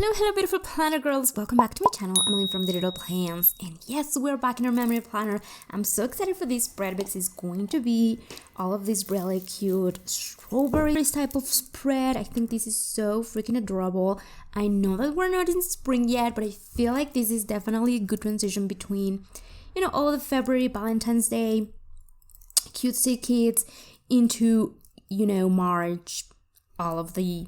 Hello beautiful planner girls, welcome back to my channel. I'm Lynn from Digital Plans, and yes, we're back in our memory planner. I'm so excited for this spread because it's going to be all of this really cute strawberries type of spread. I think this is so freaking adorable. I know that we're not in spring yet, but I feel like this is definitely a good transition between, all the February, Valentine's Day, cutesy kids into, March, all of the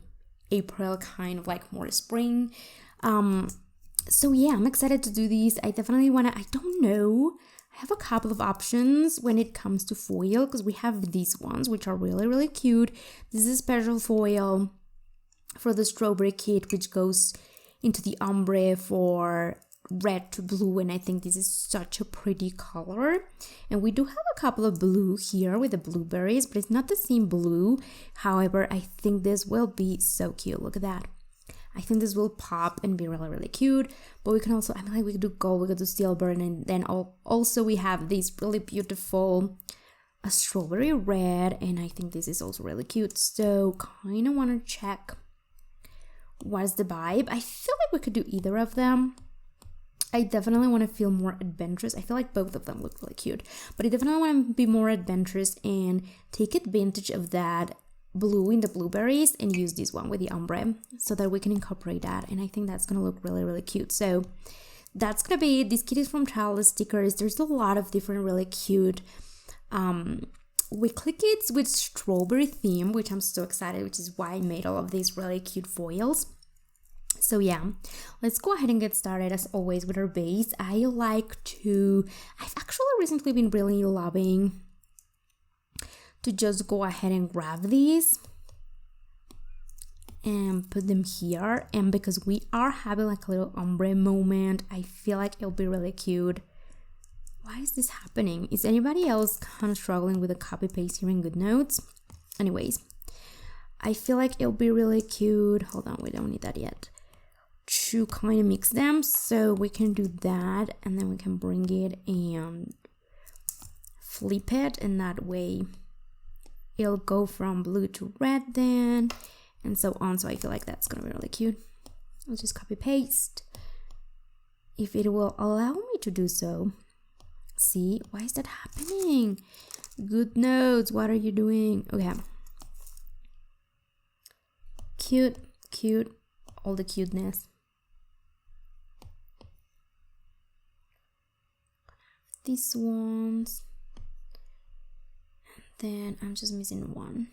April, kind of like more spring. So yeah, I'm excited to do these. I definitely I don't know, I have a couple of options when it comes to foil, because we have these ones which are really cute. This is a special foil for the strawberry kit, which goes into the ombre for red to blue, and I think this is such a pretty color. And we do have a couple of blue here with the blueberries, but it's not the same blue. However, I think this will be so cute. Look at that. I think this will pop and be really cute. But we can also, we could do gold, we could do silver, and then also we have this really beautiful strawberry red, and I think this is also really cute. So kind of want to check what's the vibe. I feel like we could do either of them. I definitely want to feel more adventurous. I feel like both of them look really cute, but I definitely want to be more adventurous and take advantage of that blue in the blueberries and use this one with the ombre so that we can incorporate that. And I think that's going to look really cute. So that's going to be it. This kit is from Childless Stickers. There's a lot of different really cute weekly kits with strawberry theme, which I'm so excited, which is why I made all of these really cute foils. So yeah, let's go ahead and get started as always with our base. I've actually recently been really loving to just go ahead and grab these and put them here. And because we are having like a little ombre moment, I feel like it'll be really cute. Why is this happening? Is anybody else kind of struggling with the copy paste here in GoodNotes? Anyways, I feel like it'll be really cute. Hold on, we don't need that yet. To kind of mix them, so we can do that, and then we can bring it and flip it, and that way it'll go from blue to red then, and so on. So I feel like that's gonna be really cute. I'll just copy paste if it will allow me to do so. See, why is that happening? GoodNotes, what are you doing? Okay, cute, all the cuteness. These ones, and then I'm just missing one.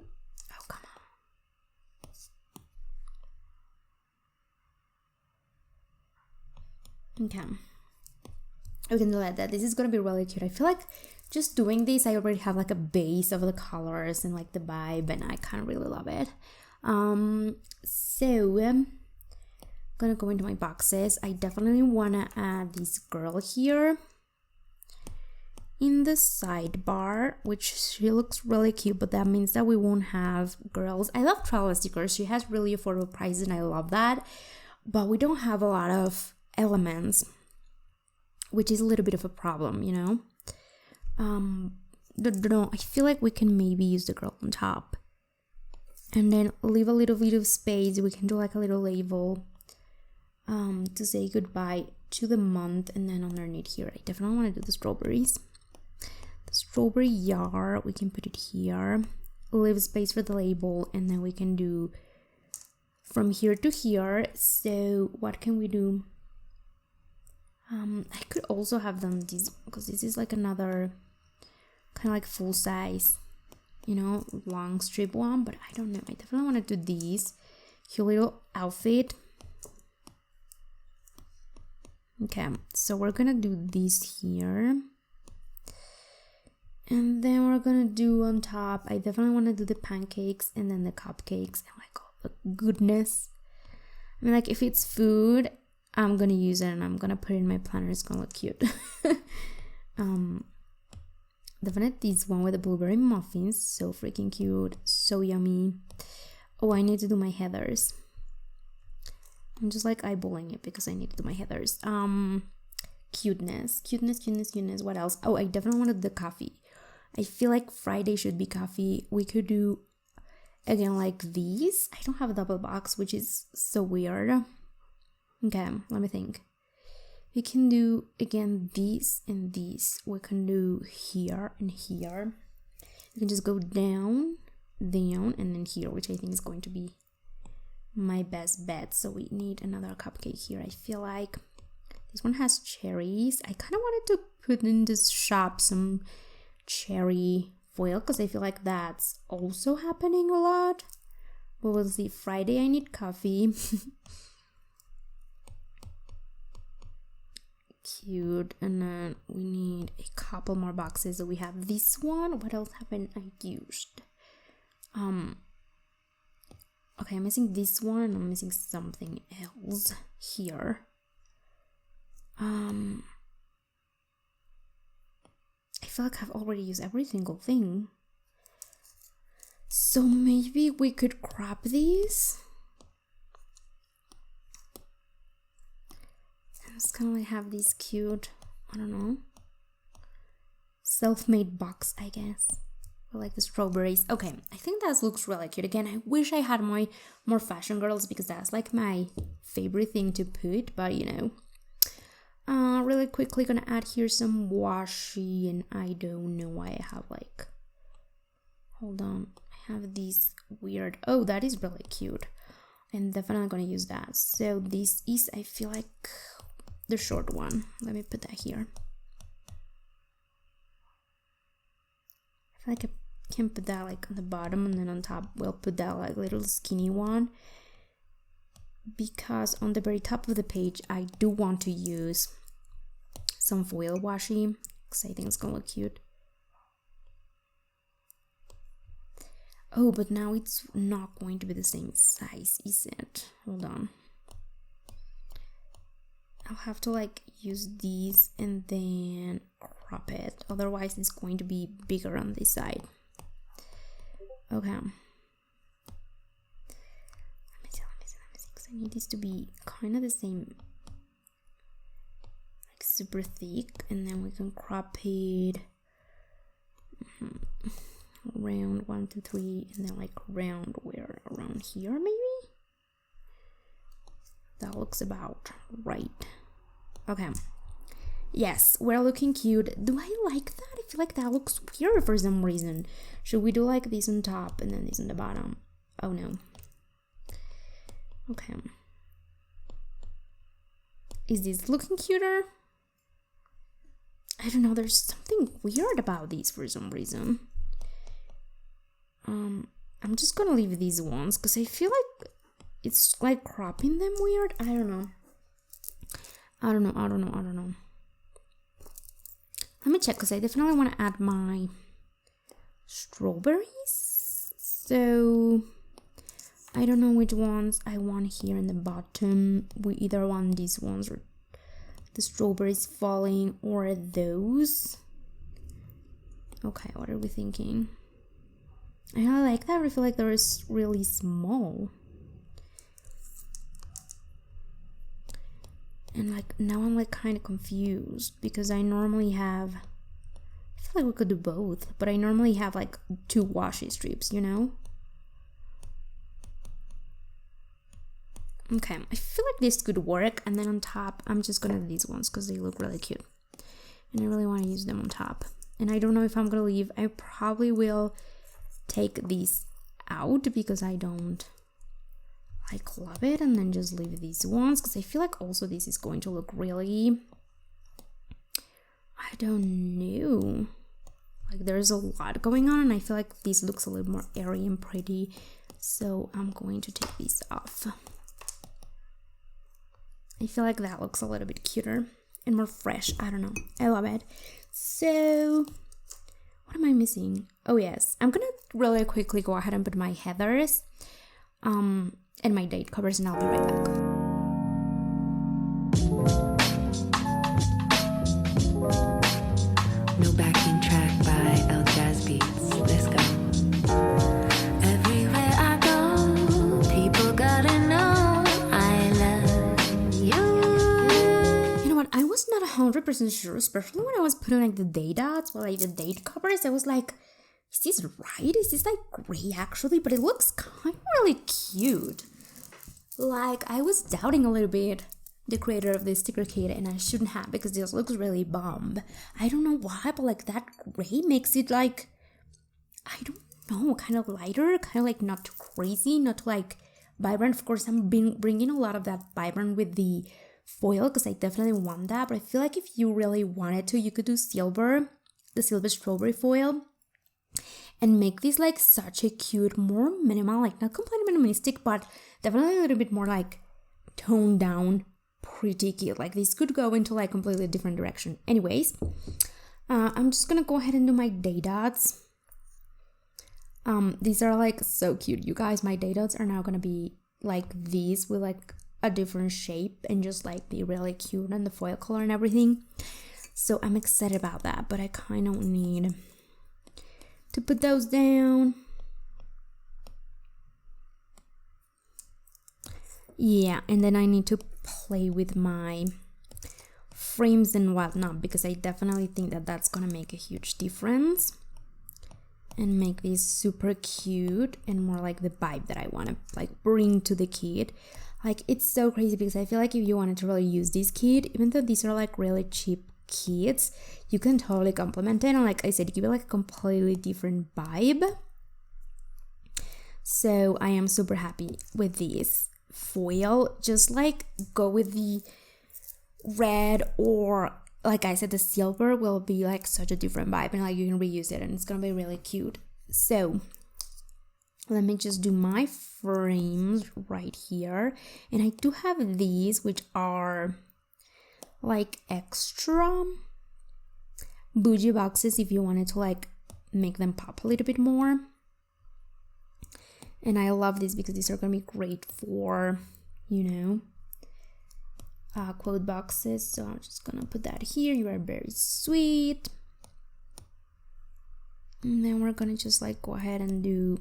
Oh, come on. Okay, we can do like that. This is gonna be really cute. I feel like just doing this, I already have like a base of the colors and like the vibe, and I kind of really love it. Gonna go into my boxes. I definitely want to add this girl here in the sidebar, which she looks really cute, but that means that we won't have girls. I love Childless Stickers. She has really affordable prices and I love that, but we don't have a lot of elements, which is a little bit of a problem, I feel like we can maybe use the girl on top and then leave a little bit of space. We can do like a little label to say goodbye to the month, and then underneath here I definitely want to do the strawberries. The strawberry yar, we can put it here, leave space for the label, and then we can do from here to here. So what can we do? I could also have done this, because this is like another kind of like full size, long strip one, but I don't know, I definitely want to do these cute little outfit. Okay, so we're gonna do this here, and then we're gonna do on top, I definitely want to do the pancakes and then the cupcakes and like all the goodness. Like if it's food, I'm gonna use it and I'm gonna put it in my planner. It's gonna look cute. Definitely this one with the blueberry muffins, so freaking cute, so yummy. Oh, I need to do my heathers. I'm just like eyeballing it because I need to do my heathers. Cuteness. What else? Oh, I definitely wanted the coffee. I feel like Friday should be coffee. We could do again like these. I don't have a double box, which is so weird. Okay, let me think. We can do again these and these. We can do here and here. You can just go down, down, and then here, which I think is going to be my best bet. So we need another cupcake here. I feel like this one has cherries. I kind of wanted to put in this shop some cherry foil because I feel like that's also happening a lot. But we'll see. Friday I need coffee. Cute. And then we need a couple more boxes. So we have this one. What else haven't I used? Okay, I'm missing this one and I'm missing something else here. I feel like I've already used every single thing. So maybe we could crop these. I'm just gonna like have these cute, I don't know, self-made box, I guess. I like the strawberries. Okay, I think that looks really cute. Again, I wish I had more fashion girls because that's like my favorite thing to put, but you know. Really quickly gonna add here some washi, and I don't know why I have like, hold on, I have these weird, oh, that is really cute. I'm definitely gonna use that. So this is, I feel like, the short one. Let me put that here. I feel like I can put that like on the bottom, and then on top we'll put that like little skinny one, because on the very top of the page I do want to use some foil washi because I think it's gonna look cute. Oh, but now it's not going to be the same size, is it? Hold on. I'll have to like use these and then crop it. Otherwise it's going to be bigger on this side. Okay. Let me see, because I need this to be kind of the same, like super thick, and then we can crop it around 1, 2, 3, and then like around where, around here maybe. That looks about right. Okay. Yes, we're looking cute. Do I like that? I feel like that looks weird for some reason. Should we do like this on top and then this on the bottom? Oh no. Okay. Is this looking cuter? I don't know, there's something weird about these for some reason. I'm just gonna leave these ones because I feel like it's like cropping them weird. I don't know. I don't know. Let me check because I definitely want to add my strawberries. So I don't know which ones I want here in the bottom. We either want these ones or the strawberries falling or those. Okay, what are we thinking? I really like that. I feel like they're really small. And like now I'm like kind of confused because I normally have, I feel like we could do both, but I normally have like 2 washi strips, you know? Okay, I feel like this could work, and then on top I'm just gonna do these ones because they look really cute. And I really want to use them on top. And I don't know if I'm gonna leave, I probably will take these out because I don't like love it, and then just leave these ones because I feel like also this is going to look really, I don't know, like there's a lot going on, and I feel like this looks a little more airy and pretty, so I'm going to take these off. I feel like that looks a little bit cuter and more fresh. I don't know, I love it. So what am I missing? Oh yes, I'm gonna really quickly go ahead and put my heathers and my date covers, and I'll be right back. No backing track by El Jazz Beats. Let's go. Everywhere I go, people gotta know I love you. You know what? I was not 100% sure, especially when I was putting like the date dots or like the date covers. I was like, Is this right? Is this like gray actually? But it looks kind of really cute. Like, I was doubting a little bit the creator of this sticker kit, and I shouldn't have, because this looks really bomb. I don't know why, but like that gray makes it like, I don't know, kind of lighter, kind of like not too crazy, not too like vibrant. Of course, I'm bringing a lot of that vibrant with the foil, because I definitely want that. But I feel like if you really wanted to, you could do silver, the silver strawberry foil, and make this like such a cute, more minimal, like not completely minimalistic, but definitely a little bit more like toned down, pretty cute. Like this could go into like completely different direction. Anyways, I'm just gonna go ahead and do my day dots. These are like so cute, you guys. My day dots are now gonna be like these with like a different shape and just like be really cute, and the foil color and everything. So I'm excited about that, but I kind of need to put those down. Yeah, and then I need to play with my frames and whatnot, because I definitely think that that's gonna make a huge difference and make this super cute and more like the vibe that I want to like bring to the kit. Like, it's so crazy, because I feel like if you wanted to really use this kit, even though these are like really cheap kits, you can totally complement it, and like I said, give it like a completely different vibe. So I am super happy with this foil. Just like go with the red, or like I said, the silver will be like such a different vibe, and like you can reuse it and it's gonna be really cute. So let me just do my frames right here, and I do have these, which are like extra bougie boxes if you wanted to like make them pop a little bit more. And I love this because these are gonna be great for, you know, quote boxes. So I'm just gonna put that here. You are very sweet. And then we're gonna just like go ahead and do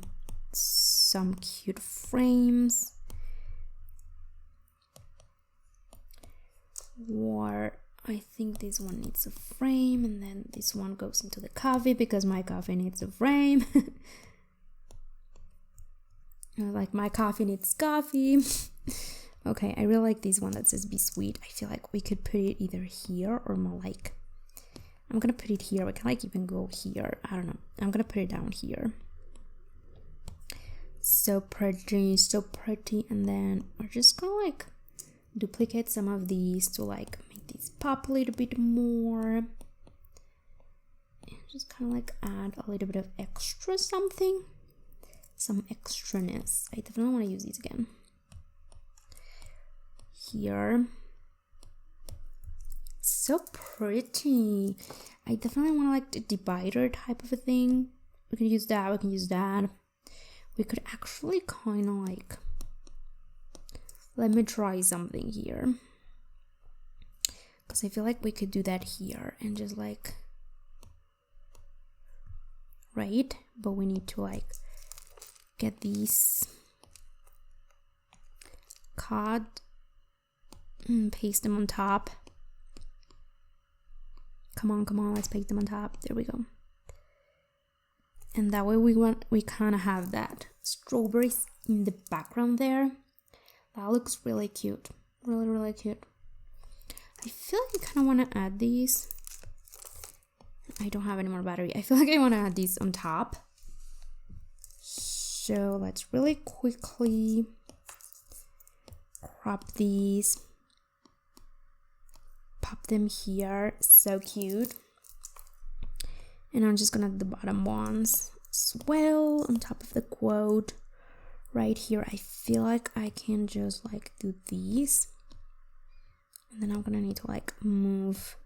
some cute frames. Or I think this one needs a frame, and then this one goes into the coffee because my coffee needs a frame. Like my coffee needs coffee. Okay, I really like this one that says be sweet. I feel like we could put it either here or more like, I'm gonna put it here. We can like even go here. I don't know. I'm gonna put it down here. So pretty, so pretty. And then we're just gonna like duplicate some of these to like make these pop a little bit more. And just kind of like add a little bit of extra something. Some extraness. I definitely want to use these again. Here. So pretty. I definitely want to like the divider type of a thing. We can use that. We can use that. We could actually kind of like, let me try something here, because I feel like we could do that here and just like, right? But we need to like get these cut and paste them on top. Come on, let's paste them on top. There we go. And that way we kind of have that strawberries in the background there. That looks really cute. Really, really cute. I feel like I kind of want to add these. I don't have any more battery. I feel like I want to add these on top. So let's really quickly crop these. Pop them here. So cute. And I'm just gonna do the bottom ones as well on top of the quote. Right here, I feel like I can just like do these, and then I'm gonna need to like move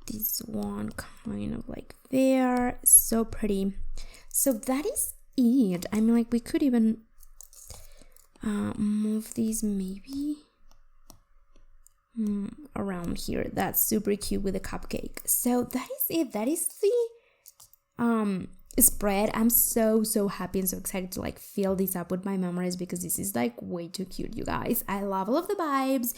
this one kind of like there. So pretty. So that is it. I mean, like we could even move these maybe around here. That's super cute with a cupcake. So that is it. That is the spread. I'm so happy and so excited to like fill this up with my memories, because this is like way too cute, you guys. I love all of the vibes.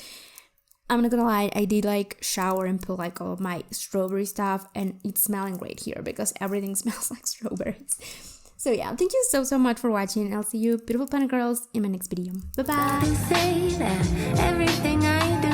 I'm not gonna lie, I did like shower and put like all of my strawberry stuff, and it's smelling great here because everything smells like strawberries. So yeah, thank you so much for watching. I'll see you beautiful planner girls in my next video. Bye bye. Say that everything I do